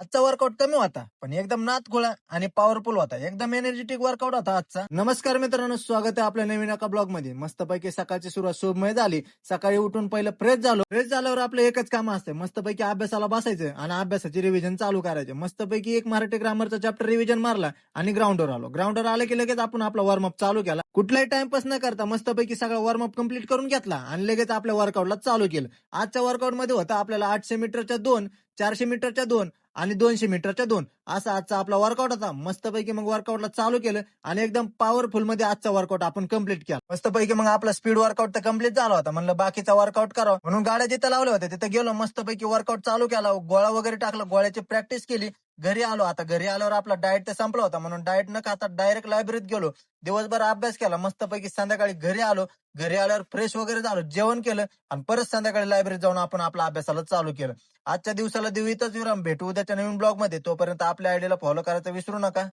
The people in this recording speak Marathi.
आजचा वर्कआउट कमी होता पण एकदम नादखुळा आणि पॉवरफुल होता. एकदम एनर्जेटिक वर्कआउट होता आजचा. नमस्कार मित्रांनो, स्वागत आहे आपल्या नवीन एका ब्लॉग मध्ये. मस्तपैकी सकाळची सुरुवात शुभमय झाली. सकाळी उठून पहिलं फ्रेश झालो. फ्रेश झाल्यावर आपलं एकच काम असते, मस्तपैकी अभ्यासाला बसायचं आणि अभ्यासाची रिव्हिजन चालू करायचे. मस्तपैकी एक मराठी ग्रामरचा चॅप्टर रिव्हिजन मारला आणि ग्राउंडवर आलो. ग्राउंडवर आले की लगेच आपण आपला वॉर्मअप चालू केला. कुठलाही टाइमपास न करता मस्तपैकी सगळा वॉर्मअप कम्प्लीट करून घेतला आणि लगेच आपल्या वर्कआउटला चालू केलं. आजच्या वर्कआउट मध्ये होता आपल्याला 800 मीटरच्या 2, 400 मीटरच्या 2 आणि 200 मीटरच्या 2 असा आजचा आपला वर्कआउट होता. मस्तपैकी मग वर्कआउटला चालू केलं आणि एकदम पॉवरफुल मध्ये आजचा वर्कआउट आपण कम्प्लीट केला. मस्तपैकी मग आपला स्पीड वर्कआउट तर कम्प्लीट झाला होता. म्हणलं बाकीचा वर्कआउट करावं म्हणून गाड्या जिथं लावल्या होत्या तिथे गेलो. मस्तपैकी वर्कआउट चालू केला, गोळा वगैरे टाकला, गोळ्याची प्रॅक्टिस केली. घरी आलो. आता घरी आल्यावर आपला डाएट तर संपला होता म्हणून डाएट न खाता डायरेक्ट लायब्ररीत गेलो. दिवसभर अभ्यास केला. मस्तपैकी संध्याकाळी घरी आलो. घरी आल्यावर फ्रेश वगैरे झालो, जेवण केलं आणि परत संध्याकाळी लायब्ररीत जाऊन आपण आपल्या अभ्यासाला चालू केलं. आजच्या दिवसाला देऊ इथंच विराम. भेटू उद्याच्या नवीन ब्लॉग मध्ये. तोपर्यंत आपल्या आयडीला फॉलो करायचं विसरू नका.